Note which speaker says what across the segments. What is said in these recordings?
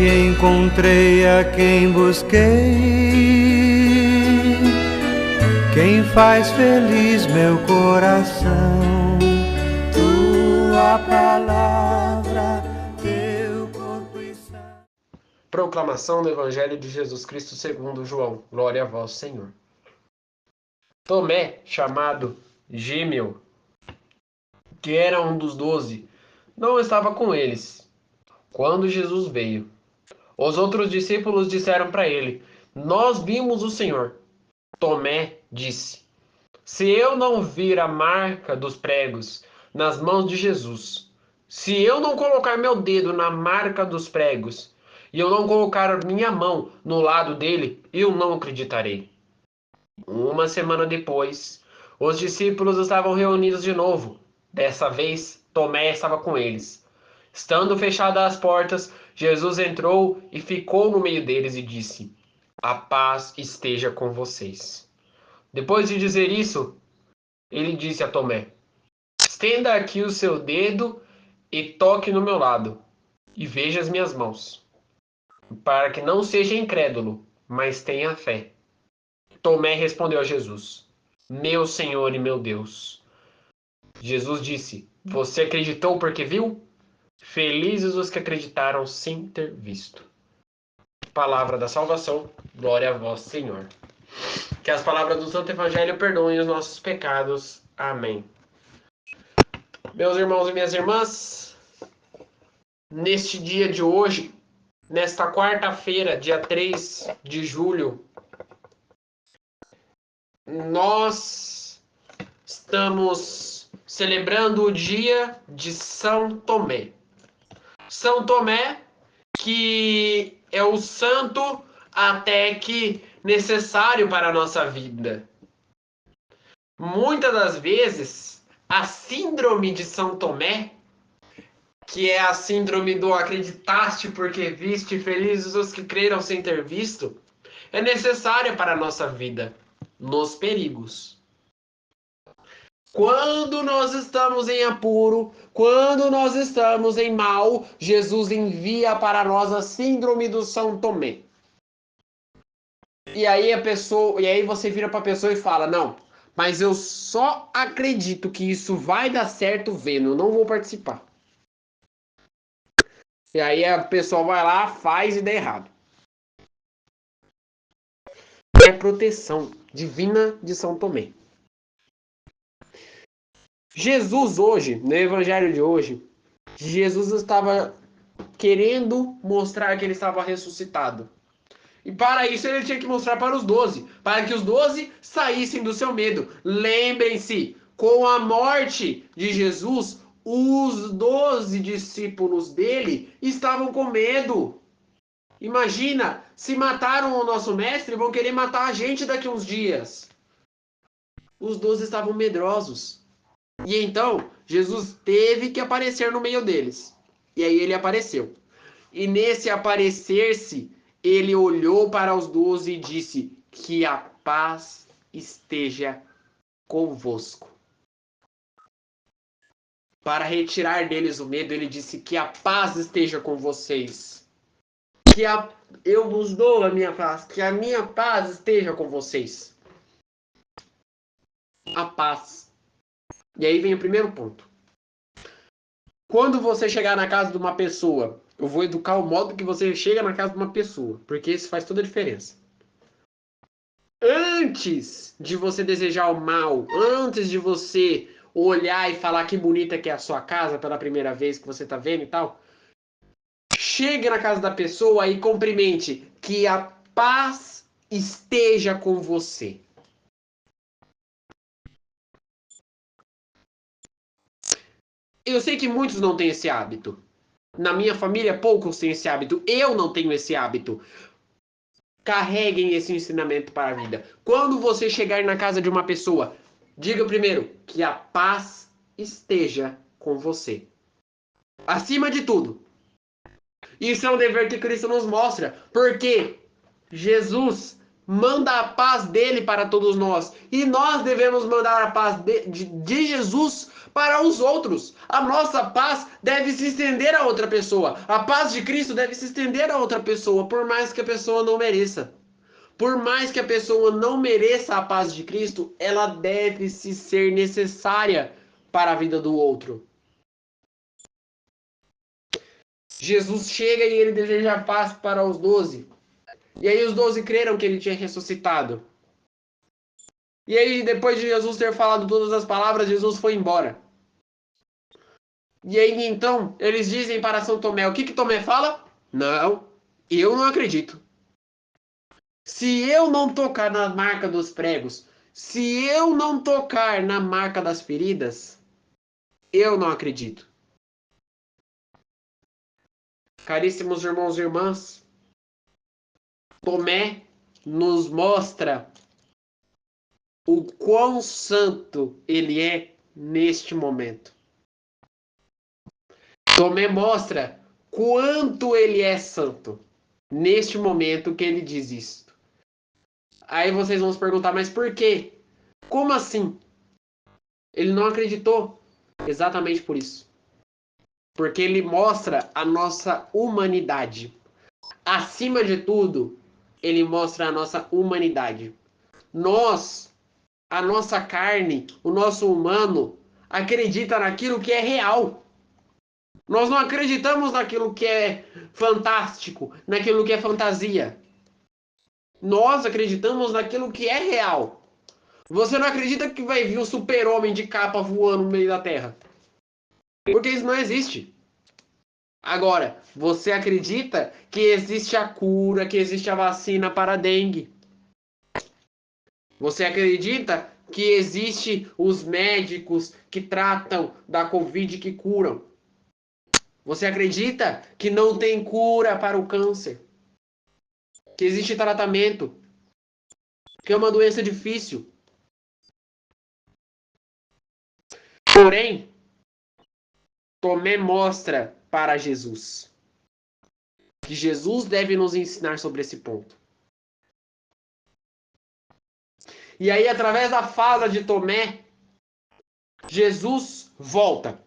Speaker 1: e encontrei a quem busquei, quem faz feliz meu coração. Tua palavra, teu corpo e sangue.
Speaker 2: Proclamação do Evangelho de Jesus Cristo segundo João. Glória a vós, Senhor. Tomé, chamado Gêmeo, que era um dos 12, não estava com eles quando Jesus veio. Os outros discípulos disseram para ele: Nós vimos o Senhor. Tomé disse: Se eu não vir a marca dos pregos nas mãos de Jesus, se eu não colocar meu dedo na marca dos pregos, e eu não colocar a minha mão no lado dele, eu não acreditarei. Uma semana depois, os discípulos estavam reunidos de novo. Dessa vez, Tomé estava com eles. Estando fechadas as portas, Jesus entrou e ficou no meio deles e disse: A paz esteja com vocês. Depois de dizer isso, ele disse a Tomé: Estenda aqui o seu dedo e toque no meu lado, e veja as minhas mãos, para que não seja incrédulo, mas tenha fé. Tomé respondeu a Jesus: Meu Senhor e meu Deus. Jesus disse: Você acreditou porque viu? Felizes os que acreditaram sem ter visto. Palavra da salvação, glória a vós, Senhor. Que as palavras do Santo Evangelho perdoem os nossos pecados. Amém. Meus irmãos e minhas irmãs, neste dia de hoje, nesta quarta-feira, dia 3 de julho, nós estamos celebrando o dia de São Tomé. São Tomé, que é o santo até que necessário para a nossa vida. Muitas das vezes, a síndrome de São Tomé, que é a síndrome do acreditaste porque viste, felizes os que creram sem ter visto, é necessária para a nossa vida, nos perigos. Quando nós estamos em apuro, quando nós estamos em mal, Jesus envia para nós a síndrome do São Tomé. E aí você vira para a pessoa e fala: "Não, mas eu só acredito que isso vai dar certo vendo, eu não vou participar". E aí a pessoa vai lá, faz e dá errado. É a proteção divina de São Tomé. Jesus hoje, no evangelho de hoje, Jesus estava querendo mostrar que ele estava ressuscitado. E para isso ele tinha que mostrar para os 12, para que os 12 saíssem do seu medo. Lembrem-se, com a morte de Jesus, os 12 discípulos dele estavam com medo. Imagina, se mataram o nosso mestre, vão querer matar a gente daqui a uns dias. Os 12 estavam medrosos. E então, Jesus teve que aparecer no meio deles. E aí ele apareceu. E nesse aparecer-se, ele olhou para os 12 e disse: Que a paz esteja convosco. Para retirar deles o medo, ele disse: Que a paz esteja com vocês. Eu vos dou a minha paz, que a minha paz esteja com vocês. A paz. E aí vem o primeiro ponto. Quando você chegar na casa de uma pessoa, eu vou educar o modo que você chega na casa de uma pessoa, porque isso faz toda a diferença. Antes de você desejar o mal, antes de você olhar e falar que bonita que é a sua casa pela primeira vez que você tá vendo e tal, chegue na casa da pessoa e cumprimente: que a paz esteja com você. Eu sei que muitos não têm esse hábito. Na minha família, poucos têm esse hábito. Eu não tenho esse hábito. Carreguem esse ensinamento para a vida. Quando você chegar na casa de uma pessoa, diga primeiro: que a paz esteja com você. Acima de tudo. Isso é um dever que Cristo nos mostra. Porque Jesus manda a paz dele para todos nós. E nós devemos mandar a paz de Jesus para os outros. A nossa paz deve se estender a outra pessoa. A paz de Cristo deve se estender a outra pessoa, por mais que a pessoa não mereça. Por mais que a pessoa não mereça a paz de Cristo, ela deve se ser necessária para a vida do outro. Jesus chega e ele deseja paz para os 12. E aí os 12 creram que ele tinha ressuscitado. E aí, depois de Jesus ter falado todas as palavras, Jesus foi embora. E aí, então, eles dizem para São Tomé, o que Tomé fala? Não, eu não acredito. Se eu não tocar na marca dos pregos, se eu não tocar na marca das feridas, eu não acredito. Caríssimos irmãos e irmãs, Tomé nos mostra o quão santo ele é neste momento. Tomé mostra quanto ele é santo neste momento que ele diz isto. Aí vocês vão se perguntar, mas por quê? Como assim? Ele não acreditou exatamente por isso. Porque ele mostra a nossa humanidade. Acima de tudo, ele mostra a nossa humanidade. Nós, a nossa carne, o nosso humano, acredita naquilo que é real. Nós não acreditamos naquilo que é fantástico, naquilo que é fantasia. Nós acreditamos naquilo que é real. Você não acredita que vai vir um super-homem de capa voando no meio da Terra? Porque isso não existe. Agora, você acredita que existe a cura, que existe a vacina para a dengue? Você acredita que existe os médicos que tratam da Covid, que curam? Você acredita que não tem cura para o câncer? Que existe tratamento? Que é uma doença difícil? Porém, Tomé mostra para Jesus que Jesus deve nos ensinar sobre esse ponto. E aí, através da fala de Tomé, Jesus volta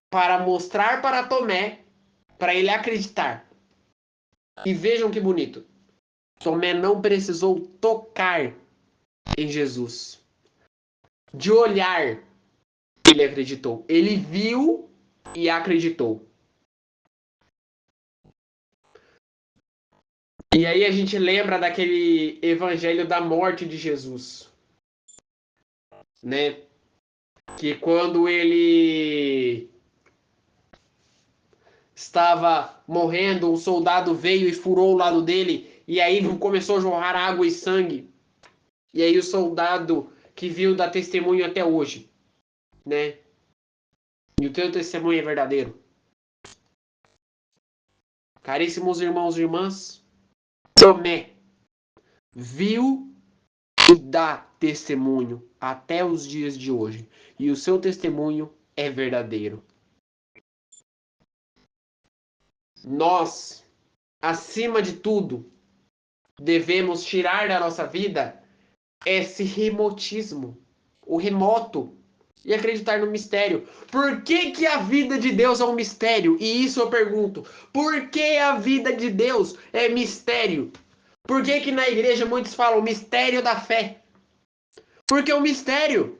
Speaker 2: para mostrar para Tomé, para ele acreditar. E vejam que bonito. Tomé não precisou tocar em Jesus. De olhar, ele acreditou. Ele viu e acreditou. E aí a gente lembra daquele evangelho da morte de Jesus, né? Que quando ele estava morrendo, um soldado veio e furou o lado dele, e aí começou a jorrar água e sangue. E aí o soldado que viu dá testemunho até hoje, né? E o teu testemunho é verdadeiro. Caríssimos irmãos e irmãs, Tomé viu e dá testemunho até os dias de hoje. E o seu testemunho é verdadeiro. Nós, acima de tudo, devemos tirar da nossa vida esse remotismo, o remoto, e acreditar no mistério. Por que a vida de Deus é um mistério? E isso eu pergunto. Por que a vida de Deus é mistério? Por que na igreja muitos falam mistério da fé? Porque é um mistério.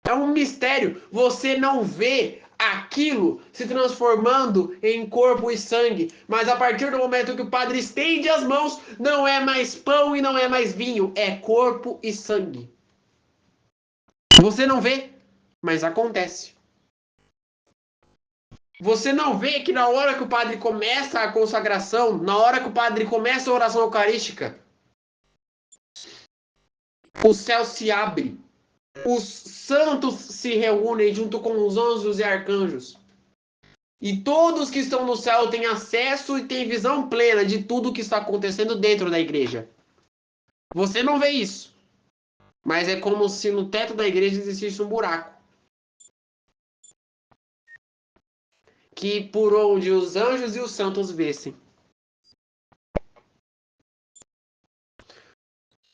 Speaker 2: É um mistério. Você não vê aquilo se transformando em corpo e sangue. Mas a partir do momento que o padre estende as mãos, não é mais pão e não é mais vinho. É corpo e sangue. Você não vê, mas acontece. Você não vê que na hora que o padre começa a consagração, na hora que o padre começa a oração eucarística, o céu se abre. Os santos se reúnem junto com os anjos e arcanjos. E todos que estão no céu têm acesso e têm visão plena de tudo que está acontecendo dentro da igreja. Você não vê isso. Mas é como se no teto da igreja existisse um buraco. Que por onde os anjos e os santos vissem.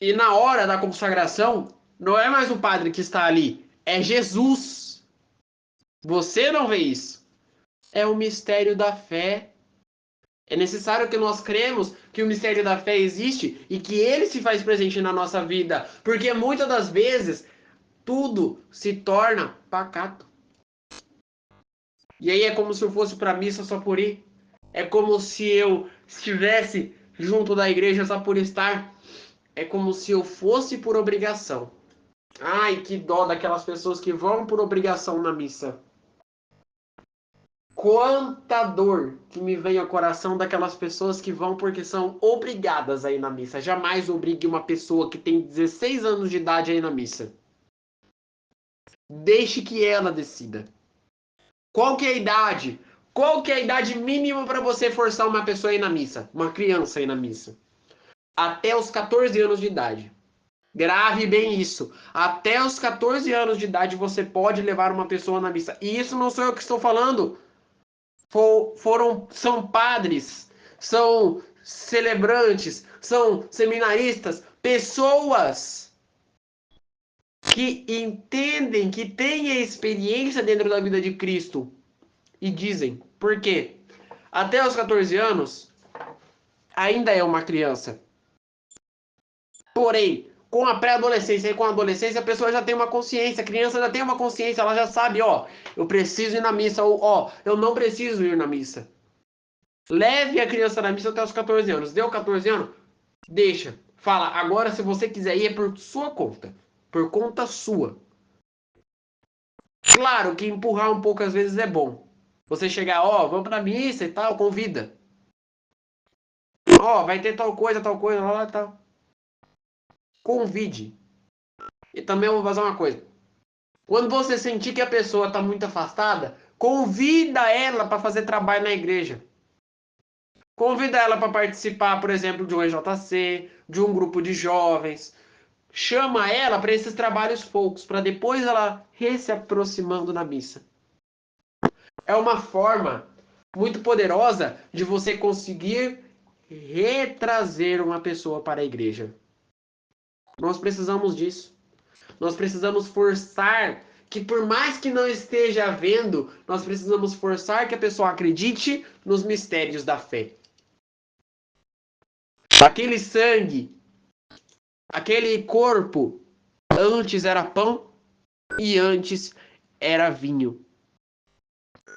Speaker 2: E na hora da consagração, não é mais o padre que está ali, é Jesus. Você não vê isso. É o mistério da fé. É necessário que nós cremos que o mistério da fé existe e que ele se faz presente na nossa vida, porque muitas das vezes tudo se torna pacato. E aí é como se eu fosse para a missa só por ir. É como se eu estivesse junto da igreja só por estar. É como se eu fosse por obrigação. Ai, que dó daquelas pessoas que vão por obrigação na missa. Quanta dor que me vem ao coração daquelas pessoas que vão porque são obrigadas a ir na missa. Jamais obrigue uma pessoa que tem 16 anos de idade a ir na missa. Deixe que ela decida. Qual que é a idade? Qual que é a idade mínima para você forçar uma pessoa a ir na missa? Uma criança a ir na missa? Até os 14 anos de idade. Grave bem isso. Até os 14 anos de idade você pode levar uma pessoa na missa. E isso não sou eu que estou falando. São padres, são celebrantes, são seminaristas, pessoas que entendem, que têm a experiência dentro da vida de Cristo e dizem, por quê? Até os 14 anos ainda é uma criança. Porém, com a pré-adolescência e com a adolescência, a pessoa já tem uma consciência, a criança já tem uma consciência, ela já sabe, ó, eu preciso ir na missa, ou ó, eu não preciso ir na missa. Leve a criança na missa até os 14 anos. Deu 14 anos? Deixa. Fala, agora se você quiser ir é por sua conta. Por conta sua. Claro que empurrar um pouco às vezes é bom. Você chegar, ó, vamos pra missa e tal, convida. Ó, vai ter tal coisa, lá, tal. Convide. E também eu vou fazer uma coisa. Quando você sentir que a pessoa está muito afastada, convida ela para fazer trabalho na igreja. Convida ela para participar, por exemplo, de um EJC, de um grupo de jovens. Chama ela para esses trabalhos poucos, para depois ela se aproximando da missa. É uma forma muito poderosa de você conseguir retrazer uma pessoa para a igreja. Nós precisamos disso. Nós precisamos forçar que, por mais que não esteja havendo, nós precisamos forçar que a pessoa acredite nos mistérios da fé. Aquele sangue, aquele corpo, antes era pão e antes era vinho.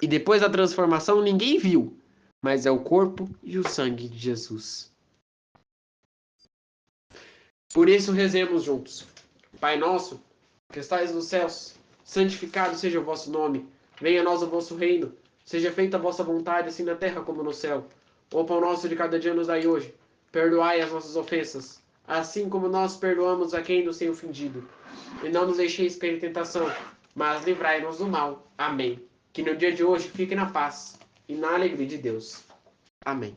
Speaker 2: E depois da transformação ninguém viu, mas é o corpo e o sangue de Jesus. Por isso rezemos juntos. Pai nosso, que estais nos céus, santificado seja o vosso nome. Venha a nós o vosso reino. Seja feita a vossa vontade, assim na terra como no céu. O pão nosso de cada dia nos dai hoje. Perdoai as nossas ofensas, assim como nós perdoamos a quem nos tem ofendido. E não nos deixeis cair em tentação, mas livrai-nos do mal. Amém. Que no dia de hoje fique na paz e na alegria de Deus. Amém.